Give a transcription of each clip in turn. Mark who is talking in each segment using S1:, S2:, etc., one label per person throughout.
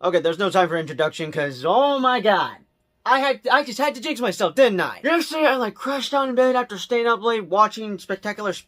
S1: Okay, there's no time for introduction, because, oh my god. I just had to jinx myself, didn't I? Yesterday, I crashed down in bed after staying up late watching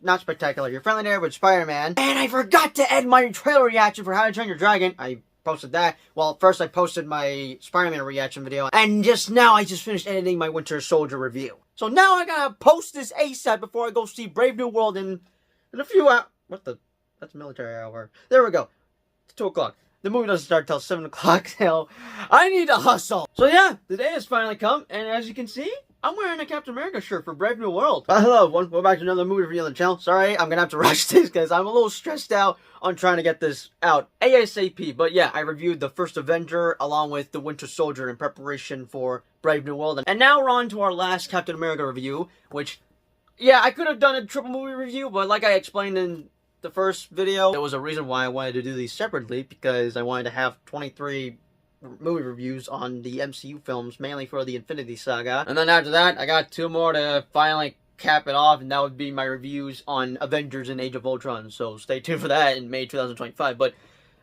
S1: not Spectacular, Your Friendly Neighborhood Spider-Man, and I forgot to add my trailer reaction for How to Train Your Dragon. I posted that. Well, first I posted my Spider-Man reaction video, and just now I just finished editing my Winter Soldier review. So now I gotta post this ASAP before I go see Brave New World in a few hours. What the? That's military hour. There we go. It's 2 o'clock. The movie doesn't start till 7 o'clock, so I need to hustle. So yeah, the day has finally come, and as you can see, I'm wearing a Captain America shirt for Brave New World. Hello everyone, welcome back to another movie review on the channel. Sorry, I'm gonna have to rush this because I'm a little stressed out on trying to get this out ASAP. But yeah, I reviewed the first Avenger along with the Winter Soldier in preparation for Brave New World. And now we're on to our last Captain America review, which, yeah, I could have done a triple movie review, but like I explained in the first video, there was a reason why I wanted to do these separately, because I wanted to have 23 movie reviews on the MCU films, mainly for the Infinity Saga. And then after that, I got 2 more to finally cap it off, and that would be my reviews on Avengers and Age of Ultron. So stay tuned for that in May 2025. But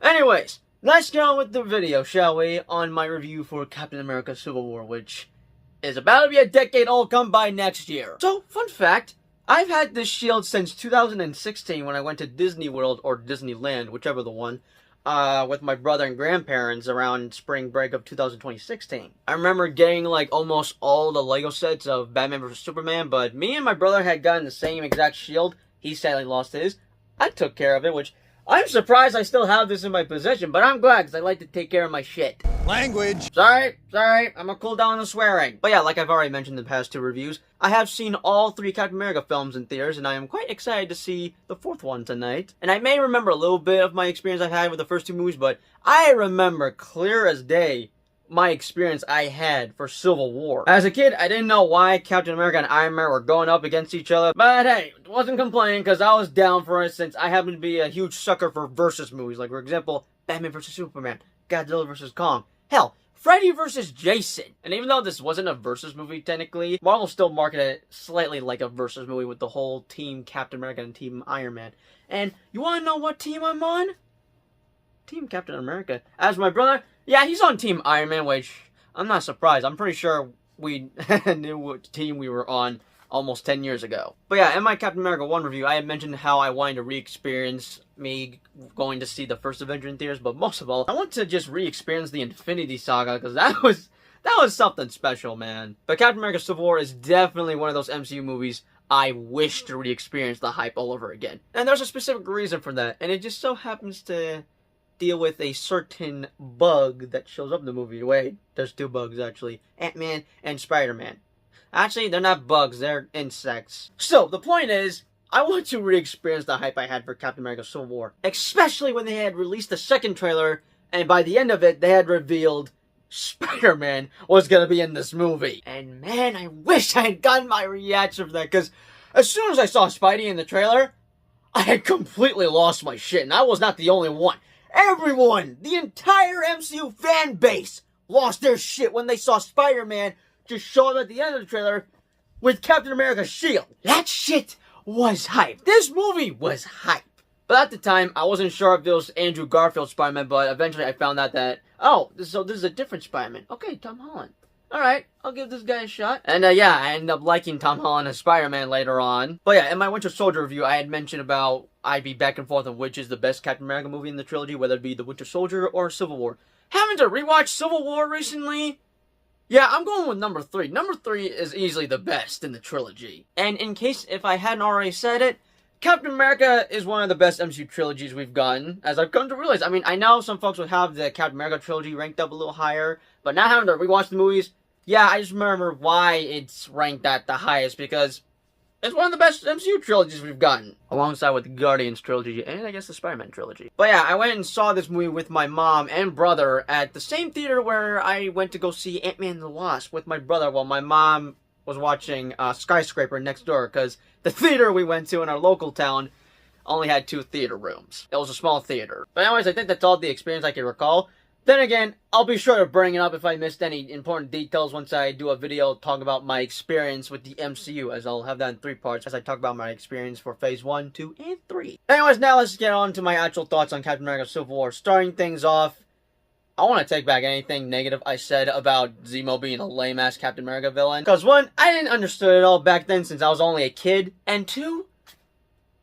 S1: anyways, let's get on with the video, shall we, on my review for Captain America Civil War, which is about to be a decade old come by next year. So, fun fact, I've had this shield since 2016 when I went to Disney World, or Disneyland, whichever the one, with my brother and grandparents around spring break of 2016. I remember getting almost all the Lego sets of Batman vs Superman, but me and my brother had gotten the same exact shield. He sadly lost his. I took care of it, which I'm surprised I still have this in my possession, but I'm glad because I like to take care of my shit.
S2: Language.
S1: Sorry, I'm gonna cool down the swearing. But yeah, like I've already mentioned in the past 2 reviews, I have seen all 3 Captain America films in theaters, and I am quite excited to see the 4th one tonight. And I may remember a little bit of my experience I've had with the first 2 movies, but I remember clear as day my experience I had for Civil War. As a kid, I didn't know why Captain America and Iron Man were going up against each other, but hey, wasn't complaining because I was down for it since I happen to be a huge sucker for versus movies, like for example, Batman vs Superman, Godzilla vs Kong, hell, Freddy vs. Jason. And even though this wasn't a versus movie technically, Marvel still marketed it slightly like a versus movie with the whole Team Captain America and Team Iron Man. And you want to know what team I'm on? Team Captain America. As my brother, yeah, he's on Team Iron Man, which I'm not surprised. I'm pretty sure we knew what team we were on almost 10 years ago. But yeah, in my Captain America 1 review, I had mentioned how I wanted to re-experience me going to see the first Avenger in theaters, but most of all, I want to just re-experience the Infinity Saga, because that was something special, man. But Captain America Civil War is definitely one of those MCU movies I wish to re-experience the hype all over again. And there's a specific reason for that, and it just so happens to deal with a certain bug that shows up in the movie. Wait, there's 2 bugs actually. Ant-Man and Spider-Man. Actually, they're not bugs, they're insects. So, the point is, I want to re-experience the hype I had for Captain America Civil War. Especially when they had released the 2nd trailer, and by the end of it, they had revealed Spider-Man was gonna be in this movie. And man, I wish I had gotten my reaction for that, because as soon as I saw Spidey in the trailer, I had completely lost my shit, and I was not the only one. Everyone, the entire MCU fan base, lost their shit when they saw Spider-Man just show up at the end of the trailer with Captain America's shield. That shit was hype. This movie was hype. But at the time, I wasn't sure if it was Andrew Garfield's Spider-Man, but eventually I found out that, oh, this is a different Spider-Man. Okay, Tom Holland. Alright, I'll give this guy a shot. And yeah, I ended up liking Tom Holland as Spider-Man later on. But yeah, in my Winter Soldier review, I had mentioned about I'd be back and forth on which is the best Captain America movie in the trilogy, whether it be The Winter Soldier or Civil War. Having to rewatch Civil War recently? Yeah, I'm going with number 3. Number 3 is easily the best in the trilogy. And in case if I hadn't already said it, Captain America is one of the best MCU trilogies we've gotten, as I've come to realize. I mean, I know some folks would have the Captain America trilogy ranked up a little higher, but now having to rewatch the movies, yeah, I just remember why it's ranked at the highest, because it's one of the best MCU trilogies we've gotten, alongside with the Guardians trilogy and I guess the Spider-Man trilogy. But yeah, I went and saw this movie with my mom and brother at the same theater where I went to go see Ant-Man and the Wasp with my brother, while my mom was watching Skyscraper next door, because the theater we went to in our local town only had 2 theater rooms. It was a small theater. But anyways, I think that's all the experience I can recall. Then again, I'll be sure to bring it up if I missed any important details once I do a video talking about my experience with the MCU, as I'll have that in 3 parts as I talk about my experience for Phase 1, 2, and 3. Anyways, now let's get on to my actual thoughts on Captain America Civil War. Starting things off, I want to take back anything negative I said about Zemo being a lame-ass Captain America villain. Because one, I didn't understand it all back then since I was only a kid. And two,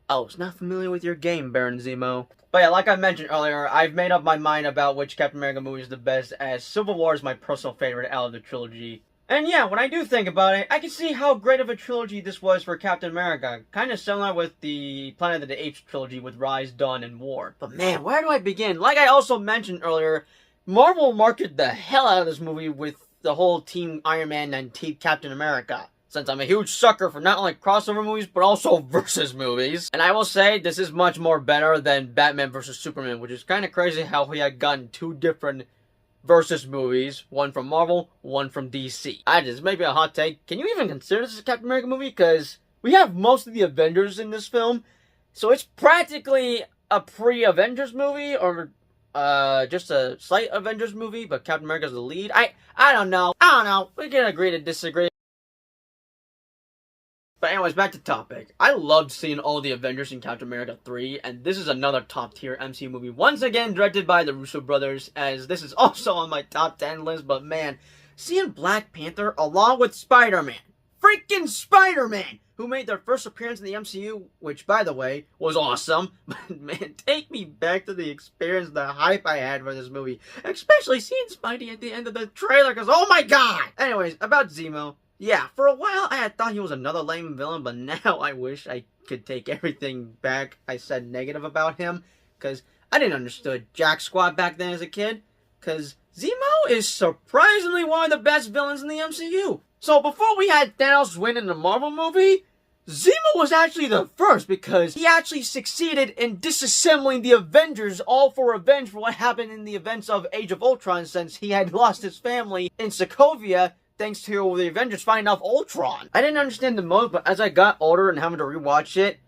S1: I was not familiar with your game, Baron Zemo. But yeah, like I mentioned earlier, I've made up my mind about which Captain America movie is the best, as Civil War is my personal favorite out of the trilogy. And yeah, when I do think about it, I can see how great of a trilogy this was for Captain America. Kind of similar with the Planet of the Apes trilogy with Rise, Dawn, and War. But man, where do I begin? Like I also mentioned earlier, Marvel marketed the hell out of this movie with the whole Team Iron Man and Team Captain America. Since I'm a huge sucker for not only crossover movies, but also versus movies. And I will say, this is much more better than Batman vs. Superman, which is kind of crazy how we had gotten two different versus movies. One from Marvel, one from DC. This may be a hot take. Can you even consider this a Captain America movie? Because we have most of the Avengers in this film. So it's practically a pre-Avengers movie, or just a slight Avengers movie, but Captain America's the lead. I don't know. We can agree to disagree. But anyways, back to topic. I loved seeing all the Avengers in Captain America 3, and this is another top tier MCU movie, once again directed by the Russo brothers, as this is also on my top 10 list. But man, seeing Black Panther along with Spider-Man, freaking Spider-Man, who made their first appearance in the MCU, which, by the way, was awesome. But man, take me back to the experience, the hype I had for this movie. Especially seeing Spidey at the end of the trailer, because oh my god! Anyways, about Zemo. Yeah, for a while I had thought he was another lame villain, but now I wish I could take everything back I said negative about him. Because I didn't understand Jack Squad back then as a kid. Because Zemo is surprisingly one of the best villains in the MCU. So before we had Thanos win in the Marvel movie, Zemo was actually the first, because he actually succeeded in disassembling the Avengers, all for revenge for what happened in the events of Age of Ultron, since he had lost his family in Sokovia thanks to the Avengers fighting off Ultron. I didn't understand the most, but as I got older and having to rewatch it,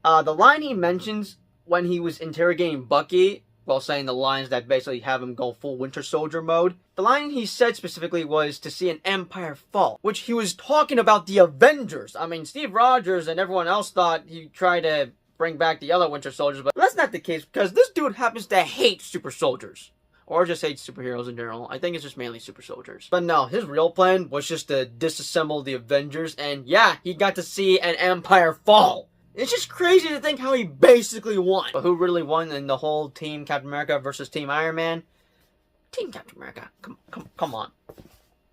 S1: the line he mentions when he was interrogating Bucky, while saying the lines that basically have him go full Winter Soldier mode, the line he said specifically was to see an empire fall, which he was talking about the Avengers. I mean, Steve Rogers and everyone else thought he tried to bring back the other Winter Soldiers, but that's not the case, because this dude happens to hate super soldiers. Or just hates superheroes in general. I think it's just mainly super soldiers. But no, his real plan was just to disassemble the Avengers, and yeah, he got to see an empire fall. It's just crazy to think how he basically won. But who really won in the whole Team Captain America versus Team Iron Man? Team Captain America. Come on.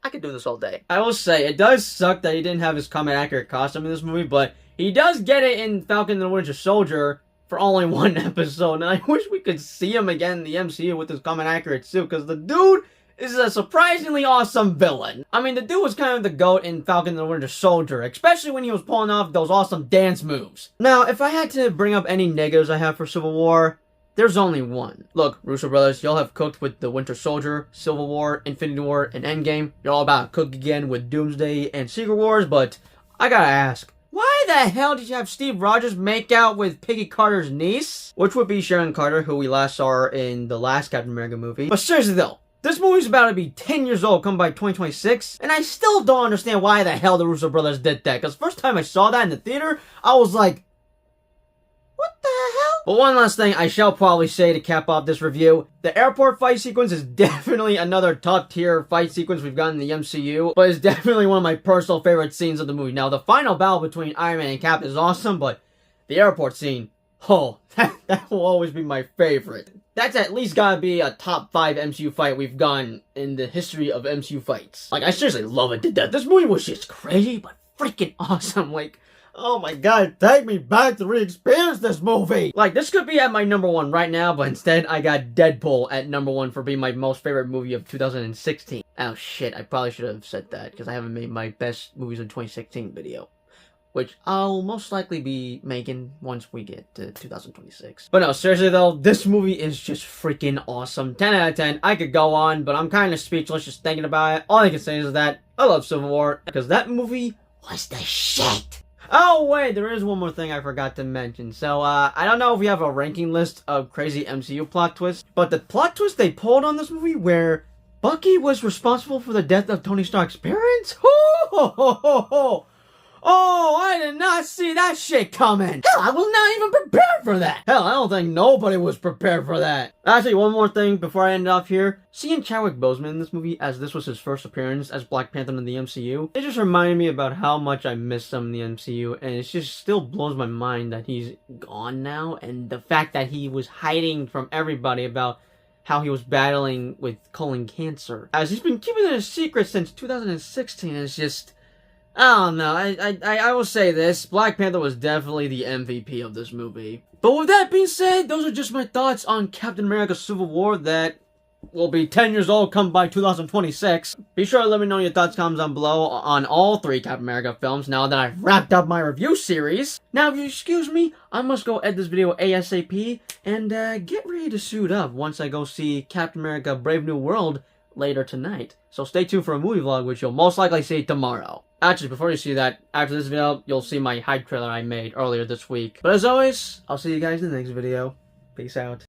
S1: I could do this all day. I will say, it does suck that he didn't have his comic accurate costume in this movie, but he does get it in Falcon and the Winter Soldier for only one episode, and I wish we could see him again in the MCU with his common accurate suit, because the dude is a surprisingly awesome villain. I mean, the dude was kind of the GOAT in Falcon and the Winter Soldier, especially when he was pulling off those awesome dance moves. Now, if I had to bring up any negatives I have for Civil War, there's only one. Look, Russo brothers, y'all have cooked with the Winter Soldier, Civil War, Infinity War, and Endgame. You're all about to cook again with Doomsday and Secret Wars, but I gotta ask, why the hell did you have Steve Rogers make out with Peggy Carter's niece? Which would be Sharon Carter, who we last saw in the last Captain America movie. But seriously though, this movie's about to be 10 years old come by 2026, and I still don't understand why the hell the Russo brothers did that. Because first time I saw that in the theater, I was like, what the hell? But one last thing I shall probably say to cap off this review. The airport fight sequence is definitely another top tier fight sequence we've gotten in the MCU, but it's definitely one of my personal favorite scenes of the movie. Now, the final battle between Iron Man and Cap is awesome, but the airport scene, oh, that will always be my favorite. That's at least gotta be a top 5 MCU fight we've gotten in the history of MCU fights. Like, I seriously love it to death. This movie was just crazy, but freaking awesome. Like, oh my god, take me back to re-experience this movie! Like, this could be at my number 1 right now, but instead I got Deadpool at number 1 for being my most favorite movie of 2016. Oh shit, I probably should have said that, because I haven't made my best movies of 2016 video. Which I'll most likely be making once we get to 2026. But no, seriously though, this movie is just freaking awesome. 10 out of 10. I could go on, but I'm kind of speechless just thinking about it. All I can say is that I love Civil War, because that movie was the shit! Oh wait, there is one more thing I forgot to mention. So, I don't know if we have a ranking list of crazy MCU plot twists, but the plot twist they pulled on this movie where Bucky was responsible for the death of Tony Stark's parents? Ho ho ho ho! Oh, I did not see that shit coming. Hell, I was not even prepared for that. Hell, I don't think nobody was prepared for that. Actually, one more thing before I end off here. Seeing Chadwick Boseman in this movie, as this was his first appearance as Black Panther in the MCU, it just reminded me about how much I miss him in the MCU, and it just still blows my mind that he's gone now, and the fact that he was hiding from everybody about how he was battling with colon cancer. As he's been keeping it a secret since 2016, it's just... I don't know, I will say this, Black Panther was definitely the MVP of this movie. But with that being said, those are just my thoughts on Captain America Civil War that will be 10 years old come by 2026. Be sure to let me know your thoughts, comments down below on all 3 Captain America films now that I've wrapped up my review series. Now, if you excuse me, I must go edit this video ASAP and get ready to suit up once I go see Captain America Brave New World later tonight. So stay tuned for a movie vlog, which you'll most likely see tomorrow. Actually, before you see that, after this video, you'll see my hype trailer I made earlier this week. But as always, I'll see you guys in the next video. Peace out.